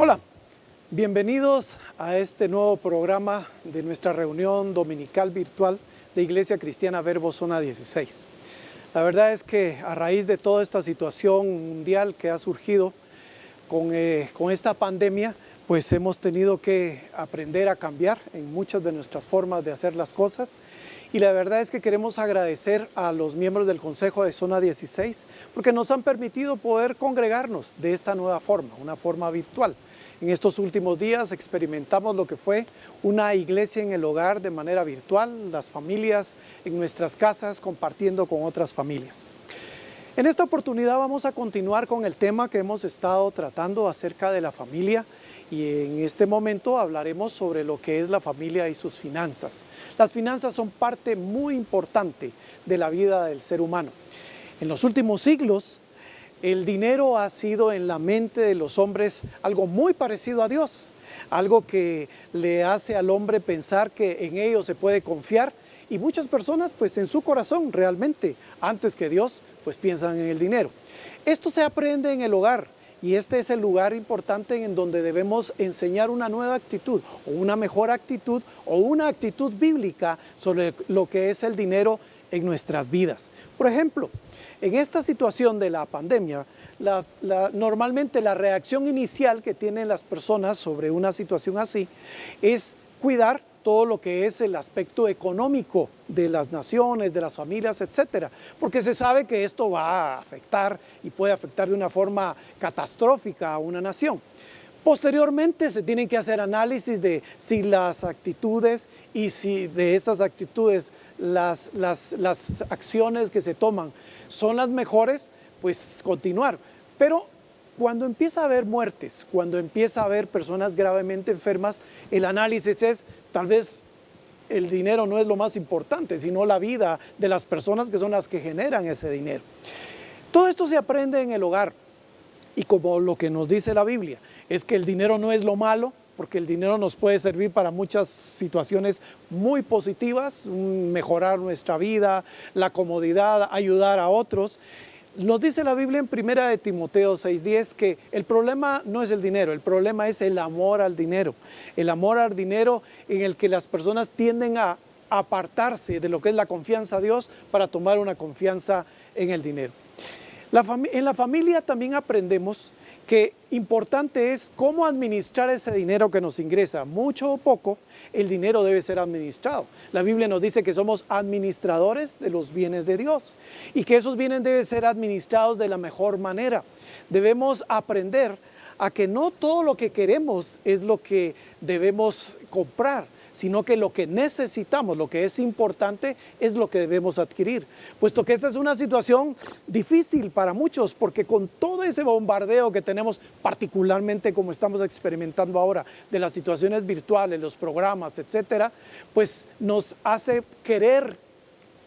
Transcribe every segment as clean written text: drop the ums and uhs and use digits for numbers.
Hola, bienvenidos a este nuevo programa de nuestra reunión dominical virtual de Iglesia Cristiana Verbo Zona 16. La verdad es que a raíz de toda esta situación mundial que ha surgido con esta pandemia, pues hemos tenido que aprender a cambiar en muchas de nuestras formas de hacer las cosas. Y la verdad es que queremos agradecer a los miembros del Consejo de Zona 16 porque nos han permitido poder congregarnos de esta nueva forma, una forma virtual. En estos últimos días experimentamos lo que fue una iglesia en el hogar de manera virtual, las familias en nuestras casas compartiendo con otras familias. En esta oportunidad vamos a continuar con el tema que hemos estado tratando acerca de la familia. Y en este momento hablaremos sobre lo que es la familia y sus finanzas. Las finanzas son parte muy importante de la vida del ser humano. En los últimos siglos, el dinero ha sido en la mente de los hombres algo muy parecido a Dios, algo que le hace al hombre pensar que en ello se puede confiar, y muchas personas pues en su corazón realmente, antes que Dios, pues piensan en el dinero. Esto se aprende en el hogar. Y este es el lugar importante en donde debemos enseñar una nueva actitud o una mejor actitud o una actitud bíblica sobre lo que es el dinero en nuestras vidas. Por ejemplo, en esta situación de la pandemia, normalmente la reacción inicial que tienen las personas sobre una situación así es cuidar todo lo que es el aspecto económico de las naciones, de las familias, etcétera, porque se sabe que esto va a afectar y puede afectar de una forma catastrófica a una nación. Posteriormente se tienen que hacer análisis de si las actitudes y si de esas actitudes las acciones que se toman son las mejores, pues continuar. Pero cuando empieza a haber muertes, cuando empieza a haber personas gravemente enfermas, el análisis es tal vez el dinero no es lo más importante, sino la vida de las personas que son las que generan ese dinero. Todo esto se aprende en el hogar y como lo que nos dice la Biblia, es que el dinero no es lo malo, porque el dinero nos puede servir para muchas situaciones muy positivas, mejorar nuestra vida, la comodidad, ayudar a otros. Nos dice la Biblia en 1 de Timoteo 6:10 que el problema no es el dinero, el problema es el amor al dinero. El amor al dinero en el que las personas tienden a apartarse de lo que es la confianza a Dios para tomar una confianza en el dinero. En la familia también aprendemos que importante es cómo administrar ese dinero que nos ingresa, mucho o poco, el dinero debe ser administrado. La Biblia nos dice que somos administradores de los bienes de Dios y que esos bienes deben ser administrados de la mejor manera. Debemos aprender a que no todo lo que queremos es lo que debemos comprar, sino que lo que necesitamos, lo que es importante, es lo que debemos adquirir. Puesto que esta es una situación difícil para muchos, porque con todo ese bombardeo que tenemos, particularmente como estamos experimentando ahora, de las situaciones virtuales, los programas, etcétera, pues nos hace querer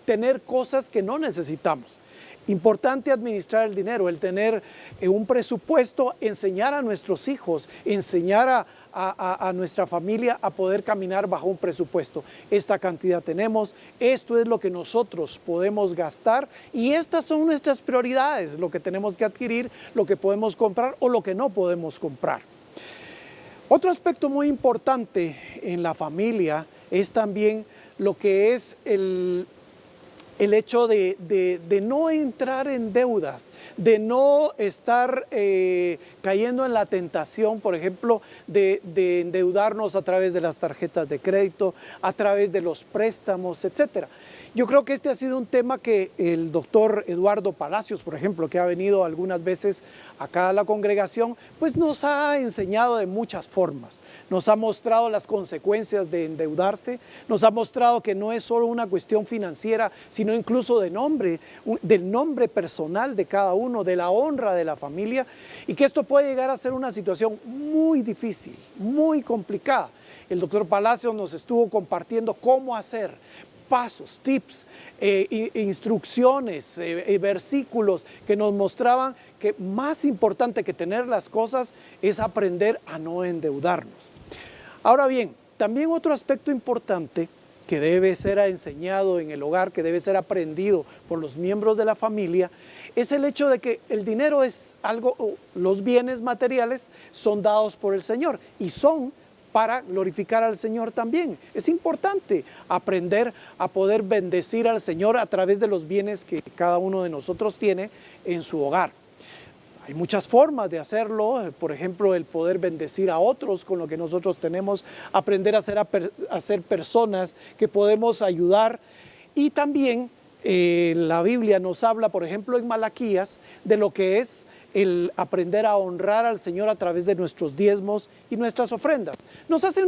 tener cosas que no necesitamos. Importante administrar el dinero, el tener un presupuesto, enseñar a nuestros hijos, enseñar a nuestra familia a poder caminar bajo un presupuesto. Esta cantidad tenemos, esto es lo que nosotros podemos gastar y estas son nuestras prioridades, lo que tenemos que adquirir, lo que podemos comprar o lo que no podemos comprar. Otro aspecto muy importante en la familia es también lo que es el hecho de no entrar en deudas, de no estar cayendo en la tentación, por ejemplo, de endeudarnos a través de las tarjetas de crédito, a través de los préstamos, etcétera. Yo creo que este ha sido un tema que el doctor Eduardo Palacios, por ejemplo, que ha venido algunas veces acá a la congregación, pues nos ha enseñado de muchas formas. Nos ha mostrado las consecuencias de endeudarse, nos ha mostrado que no es solo una cuestión financiera, sino incluso de nombre, del nombre personal de cada uno, de la honra de la familia, y que esto puede llegar a ser una situación muy difícil, muy complicada. El doctor Palacios nos estuvo compartiendo cómo hacer pasos, tips, instrucciones, versículos que nos mostraban que más importante que tener las cosas es aprender a no endeudarnos. Ahora bien, también otro aspecto importante que debe ser enseñado en el hogar, que debe ser aprendido por los miembros de la familia, es el hecho de que el dinero es algo, los bienes materiales son dados por el Señor y son para glorificar al Señor también. Es importante aprender a poder bendecir al Señor a través de los bienes que cada uno de nosotros tiene en su hogar. Hay muchas formas de hacerlo, por ejemplo, el poder bendecir a otros con lo que nosotros tenemos, aprender a ser personas que podemos ayudar. Y también la Biblia nos habla, por ejemplo, en Malaquías, de lo que es el aprender a honrar al Señor a través de nuestros diezmos y nuestras ofrendas. Nos hace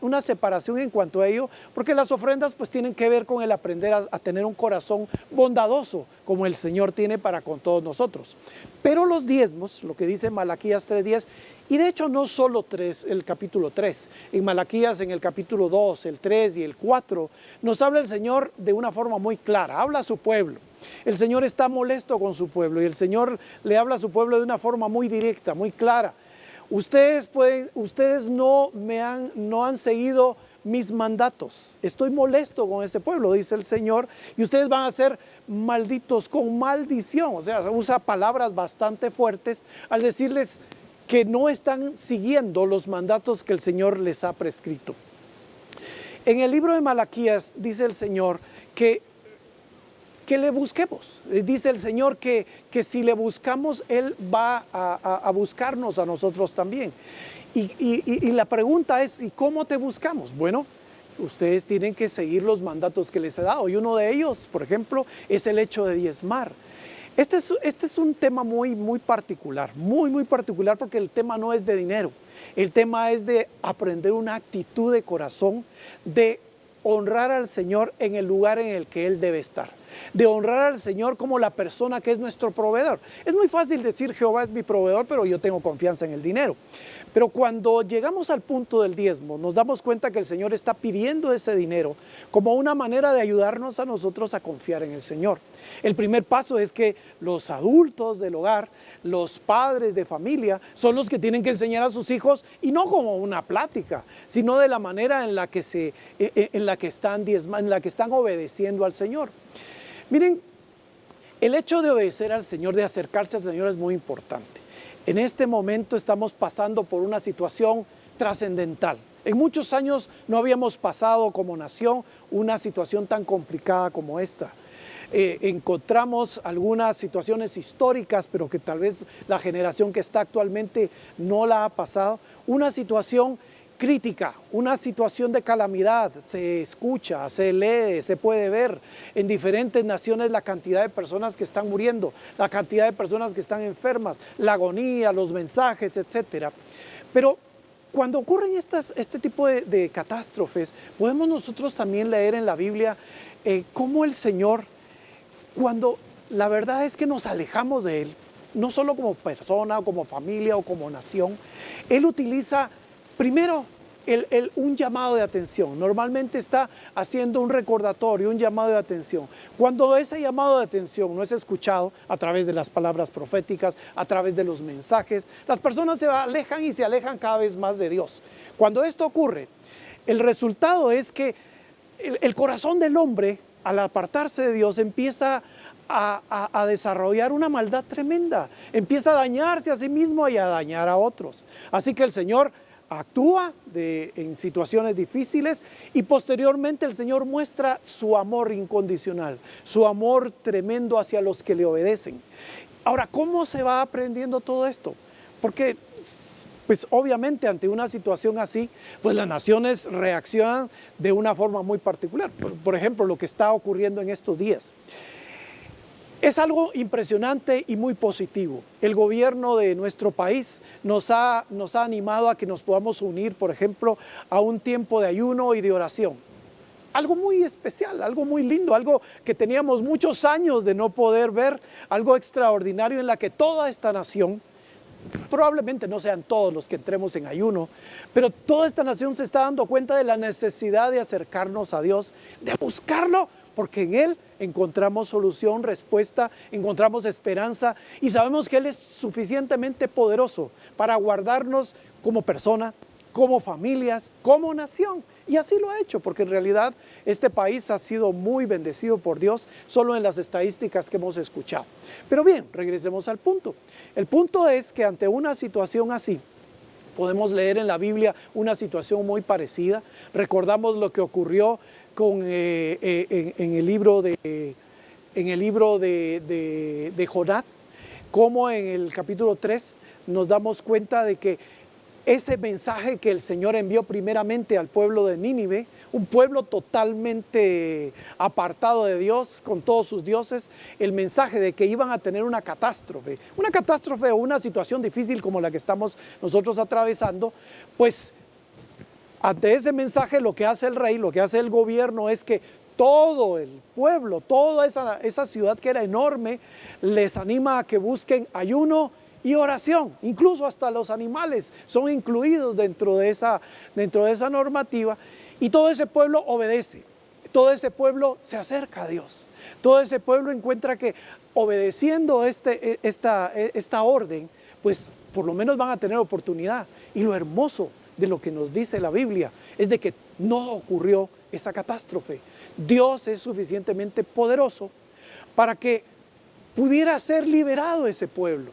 una separación en cuanto a ello, porque las ofrendas pues tienen que ver con el aprender a tener un corazón bondadoso, como el Señor tiene para con todos nosotros. Pero los diezmos, lo que dice Malaquías 3:10, y de hecho no solo el capítulo 3, en Malaquías en el capítulo 2, el 3 y el 4, nos habla el Señor de una forma muy clara, habla a su pueblo. El Señor está molesto con su pueblo y el Señor le habla a su pueblo de una forma muy directa, muy clara. Ustedes no han seguido mis mandatos. Estoy molesto con ese pueblo, dice el Señor, y ustedes van a ser malditos con maldición. O sea, usa palabras bastante fuertes al decirles que no están siguiendo los mandatos que el Señor les ha prescrito. En el libro de Malaquías dice el Señor que le busquemos. Dice el Señor que si le buscamos, Él va a buscarnos a nosotros también. Y la pregunta es, ¿y cómo te buscamos? Bueno, ustedes tienen que seguir los mandatos que les he dado. Y uno de ellos, por ejemplo, es el hecho de diezmar. Este es un tema muy particular, muy particular, porque el tema no es de dinero. El tema es de aprender una actitud de corazón, de honrar al Señor en el lugar en el que Él debe estar, de honrar al Señor como la persona que es nuestro proveedor. Es muy fácil decir Jehová es mi proveedor, pero yo tengo confianza en el dinero. Pero cuando llegamos al punto del diezmo, nos damos cuenta que el Señor está pidiendo ese dinero como una manera de ayudarnos a nosotros a confiar en el Señor. El primer paso es que los adultos del hogar, los padres de familia, son los que tienen que enseñar a sus hijos, y no como una plática, sino de la manera en la que están obedeciendo al Señor. Miren, el hecho de obedecer al Señor, de acercarse al Señor, es muy importante. En este momento estamos pasando por una situación trascendental. En muchos años no habíamos pasado como nación una situación tan complicada como esta. Encontramos algunas situaciones históricas, pero que tal vez la generación que está actualmente no la ha pasado. Una situación crítica, una situación de calamidad. Se escucha, se lee, se puede ver en diferentes naciones la cantidad de personas que están muriendo, la cantidad de personas que están enfermas, la agonía, los mensajes, etc. Pero cuando ocurren este tipo de catástrofes, podemos nosotros también leer en la Biblia cómo el Señor, cuando la verdad es que nos alejamos de Él, no solo como persona, o como familia, o como nación, Él utiliza primero un llamado de atención. Normalmente está haciendo un recordatorio, un llamado de atención. Cuando ese llamado de atención no es escuchado a través de las palabras proféticas, a través de los mensajes, las personas se alejan y se alejan cada vez más de Dios. Cuando esto ocurre, el resultado es que el corazón del hombre, al apartarse de Dios, empieza a desarrollar una maldad tremenda, empieza a dañarse a sí mismo y a dañar a otros. Así que el Señor actúa en situaciones difíciles, y posteriormente el Señor muestra su amor incondicional, su amor tremendo hacia los que le obedecen. Ahora, ¿cómo se va aprendiendo todo esto? Porque pues obviamente ante una situación así, pues las naciones reaccionan de una forma muy particular. Por ejemplo, lo que está ocurriendo en estos días. Es algo impresionante y muy positivo. El gobierno de nuestro país nos ha animado a que nos podamos unir, por ejemplo, a un tiempo de ayuno y de oración. Algo muy especial, algo muy lindo, algo que teníamos muchos años de no poder ver, algo extraordinario en la que toda esta nación, probablemente no sean todos los que entremos en ayuno, pero toda esta nación se está dando cuenta de la necesidad de acercarnos a Dios, de buscarlo, porque en Él encontramos solución, respuesta, encontramos esperanza, y sabemos que Él es suficientemente poderoso para guardarnos como persona, como familias, como nación. Y así lo ha hecho, porque en realidad este país ha sido muy bendecido por Dios, solo en las estadísticas que hemos escuchado. Pero bien, regresemos al punto. El punto es que ante una situación así, podemos leer en la Biblia una situación muy parecida. Recordamos lo que ocurrió en el libro de Jonás, como en el capítulo 3 nos damos cuenta de que ese mensaje que el Señor envió primeramente al pueblo de Nínive, un pueblo totalmente apartado de Dios, con todos sus dioses, el mensaje de que iban a tener una catástrofe o una situación difícil como la que estamos nosotros atravesando, pues ante ese mensaje lo que hace el rey, lo que hace el gobierno es que todo el pueblo, toda esa ciudad que era enorme, les anima a que busquen ayuno y oración. Incluso hasta los animales son incluidos dentro de esa normativa, y todo ese pueblo obedece, todo ese pueblo se acerca a Dios, todo ese pueblo encuentra que obedeciendo esta orden, pues por lo menos van a tener oportunidad. Y lo hermoso de lo que nos dice la Biblia es de que no ocurrió esa catástrofe. Dios es suficientemente poderoso para que pudiera ser liberado ese pueblo.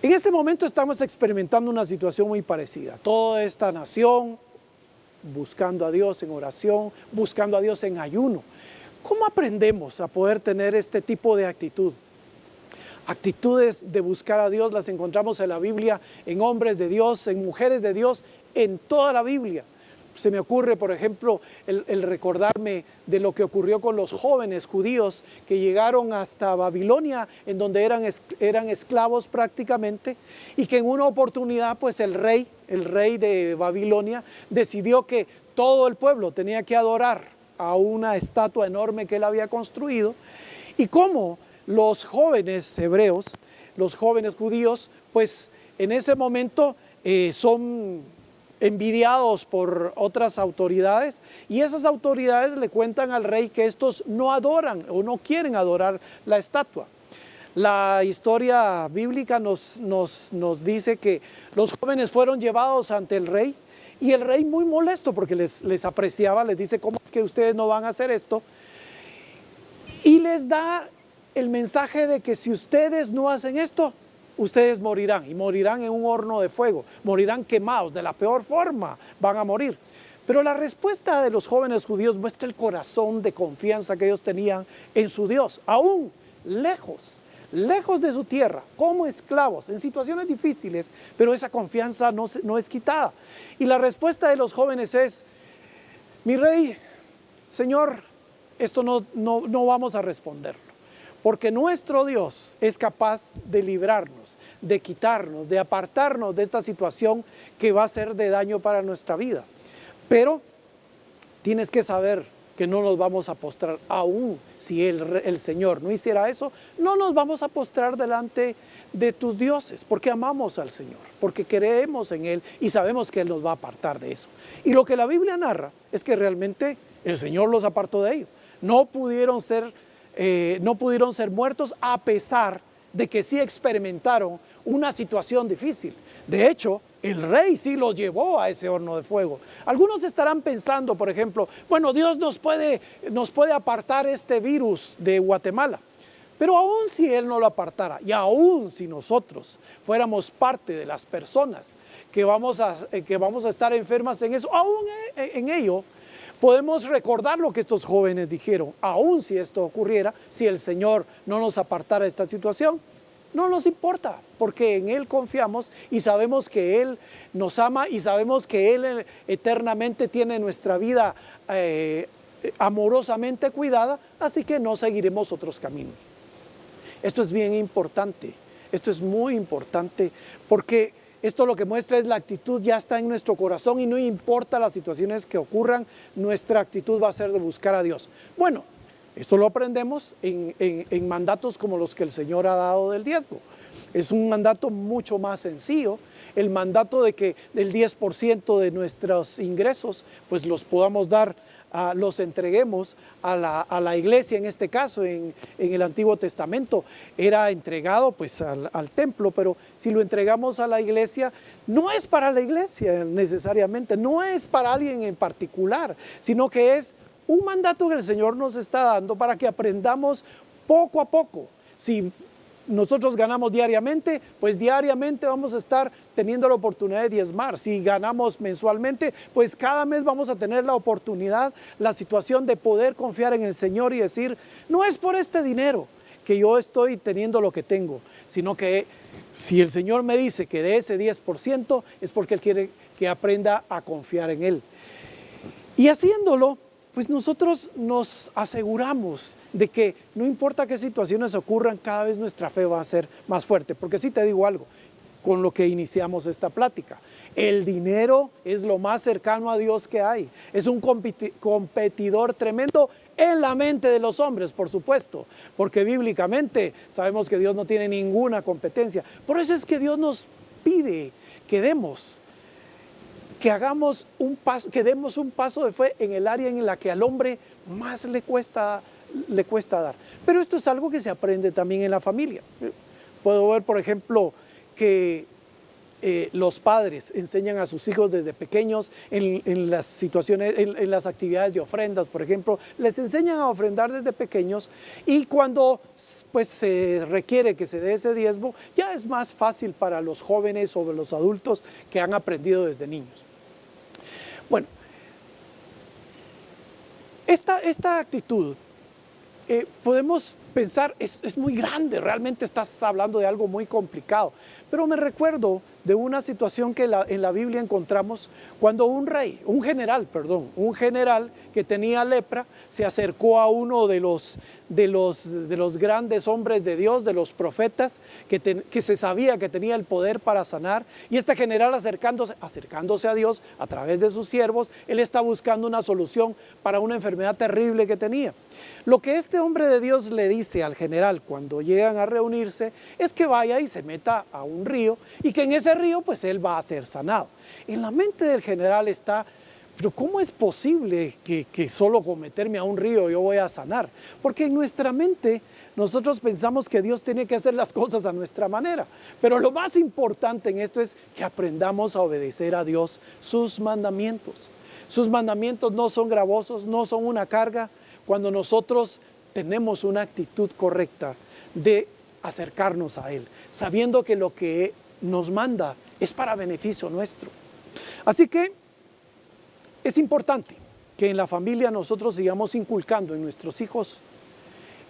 En este momento estamos experimentando una situación muy parecida. Toda esta nación buscando a Dios en oración, buscando a Dios en ayuno. ¿Cómo aprendemos a poder tener este tipo de actitud? Actitudes de buscar a Dios las encontramos en la Biblia, en hombres de Dios, en mujeres de Dios, en toda la Biblia. Se me ocurre, por ejemplo, el recordarme de lo que ocurrió con los jóvenes judíos que llegaron hasta Babilonia, en donde eran esclavos prácticamente, y que en una oportunidad, pues el rey de Babilonia decidió que todo el pueblo tenía que adorar a una estatua enorme que él había construido, y cómo los jóvenes hebreos, los jóvenes judíos, pues en ese momento son envidiados por otras autoridades, y esas autoridades le cuentan al rey que estos no adoran o no quieren adorar la estatua. La historia bíblica nos dice que los jóvenes fueron llevados ante el rey, y el rey, muy molesto porque les apreciaba, les dice: ¿cómo es que ustedes no van a hacer esto? Y les da el mensaje de que si ustedes no hacen esto, ustedes morirán, y morirán en un horno de fuego, morirán quemados, de la peor forma van a morir. Pero la respuesta de los jóvenes judíos muestra el corazón de confianza que ellos tenían en su Dios, aún lejos de su tierra, como esclavos, en situaciones difíciles, pero esa confianza no es quitada. Y la respuesta de los jóvenes es: mi rey, Señor, esto no vamos a responderlo, porque nuestro Dios es capaz de librarnos, de quitarnos, de apartarnos de esta situación que va a ser de daño para nuestra vida. Pero tienes que saber que no nos vamos a postrar, aún si el Señor no hiciera eso, no nos vamos a postrar delante de tus dioses, porque amamos al Señor, porque creemos en Él y sabemos que Él nos va a apartar de eso. Y lo que la Biblia narra es que realmente el Señor los apartó de ello. No pudieron ser muertos, a pesar de que sí experimentaron una situación difícil. De hecho, el rey sí los llevó a ese horno de fuego. Algunos estarán pensando, por ejemplo, bueno, Dios nos puede apartar este virus de Guatemala. Pero aún si Él no lo apartara, y aún si nosotros fuéramos parte de las personas que vamos a estar enfermas en eso, aún en ello, podemos recordar lo que estos jóvenes dijeron: aún si esto ocurriera, si el Señor no nos apartara de esta situación, no nos importa, porque en Él confiamos y sabemos que Él nos ama, y sabemos que Él eternamente tiene nuestra vida amorosamente cuidada, así que no seguiremos otros caminos. Esto es bien importante, esto es muy importante, porque esto lo que muestra es la actitud ya está en nuestro corazón, y no importa las situaciones que ocurran, nuestra actitud va a ser de buscar a Dios. Bueno, esto lo aprendemos en mandatos como los que el Señor ha dado del diezmo. Es un mandato mucho más sencillo, el mandato de que el 10% de nuestros ingresos pues los podamos dar los entreguemos a la iglesia, en este caso, en el Antiguo Testamento, era entregado pues al templo, pero si lo entregamos a la iglesia, no es para la iglesia necesariamente, no es para alguien en particular, sino que es un mandato que el Señor nos está dando para que aprendamos poco a poco. Si nosotros ganamos diariamente, pues diariamente vamos a estar teniendo la oportunidad de diezmar. Si ganamos mensualmente, pues cada mes vamos a tener la oportunidad, la situación de poder confiar en el Señor y decir, no es por este dinero que yo estoy teniendo lo que tengo, sino que si el Señor me dice que de ese 10% es porque Él quiere que aprenda a confiar en Él. Y haciéndolo, pues nosotros nos aseguramos de que no importa qué situaciones ocurran, cada vez nuestra fe va a ser más fuerte. Porque sí te digo algo, con lo que iniciamos esta plática, el dinero es lo más cercano a Dios que hay. Es un competidor tremendo en la mente de los hombres, por supuesto, porque bíblicamente sabemos que Dios no tiene ninguna competencia. Por eso es que Dios nos pide que demos, que hagamos un paso, que demos un paso de fe en el área en la que al hombre más le cuesta dar. Pero esto es algo que se aprende también en la familia. Puedo ver, por ejemplo, que los padres enseñan a sus hijos desde pequeños en las situaciones, en las actividades de ofrendas, por ejemplo, les enseñan a ofrendar desde pequeños, y cuando pues se requiere que se dé ese diezmo, ya es más fácil para los jóvenes o los adultos que han aprendido desde niños. Bueno, esta actitud podemos pensar, es muy grande, realmente estás hablando de algo muy complicado, pero me recuerdo de una situación que en la Biblia encontramos cuando un general que tenía lepra se acercó a uno de los grandes hombres de Dios, de los profetas, que se sabía que tenía el poder para sanar, y este general acercándose a Dios a través de sus siervos, él está buscando una solución para una enfermedad terrible que tenía. Lo que este hombre de Dios le dice al general cuando llegan a reunirse es que vaya y se meta a un río, y que en ese río pues él va a ser sanado. En la mente del general está, pero ¿cómo es posible que solo con meterme a un río yo voy a sanar? Porque en nuestra mente nosotros pensamos que Dios tiene que hacer las cosas a nuestra manera, pero lo más importante en esto es que aprendamos a obedecer a Dios sus mandamientos. Sus mandamientos no son gravosos, no son una carga, cuando nosotros tenemos una actitud correcta de acercarnos a Él, sabiendo que lo que nos manda es para beneficio nuestro. Así que es importante que en la familia nosotros sigamos inculcando en nuestros hijos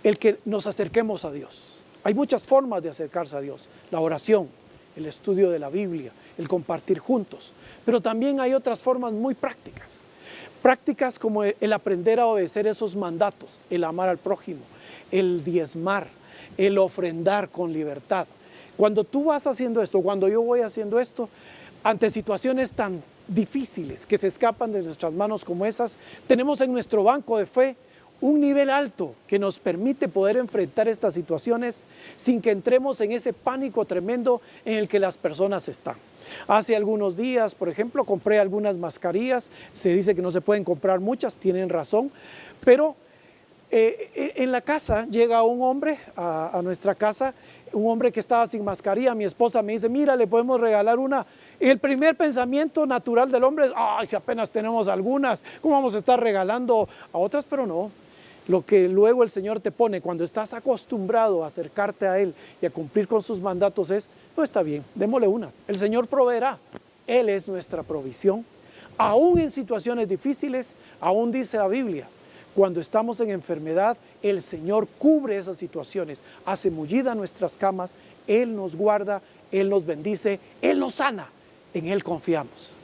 el que nos acerquemos a Dios. Hay muchas formas de acercarse a Dios: la oración, el estudio de la Biblia, el compartir juntos, pero también hay otras formas muy prácticas. Prácticas como el aprender a obedecer esos mandatos, el amar al prójimo, el diezmar, el ofrendar con libertad. Cuando tú vas haciendo esto, cuando yo voy haciendo esto, ante situaciones tan difíciles que se escapan de nuestras manos como esas, tenemos en nuestro banco de fe un nivel alto que nos permite poder enfrentar estas situaciones sin que entremos en ese pánico tremendo en el que las personas están. Hace algunos días, por ejemplo, compré algunas mascarillas. Se dice que no se pueden comprar muchas, tienen razón, pero en la casa llega un hombre a nuestra casa, un hombre que estaba sin mascarilla. Mi esposa me dice, mira, le podemos regalar una. El primer pensamiento natural del hombre es, ay, si apenas tenemos algunas, ¿cómo vamos a estar regalando a otras? Pero no. Lo que luego el Señor te pone cuando estás acostumbrado a acercarte a Él y a cumplir con sus mandatos es, no, está bien, démosle una. El Señor proveerá. Él es nuestra provisión. Aún en situaciones difíciles, aún dice la Biblia, cuando estamos en enfermedad, el Señor cubre esas situaciones, hace mullida nuestras camas, Él nos guarda, Él nos bendice, Él nos sana. En Él confiamos.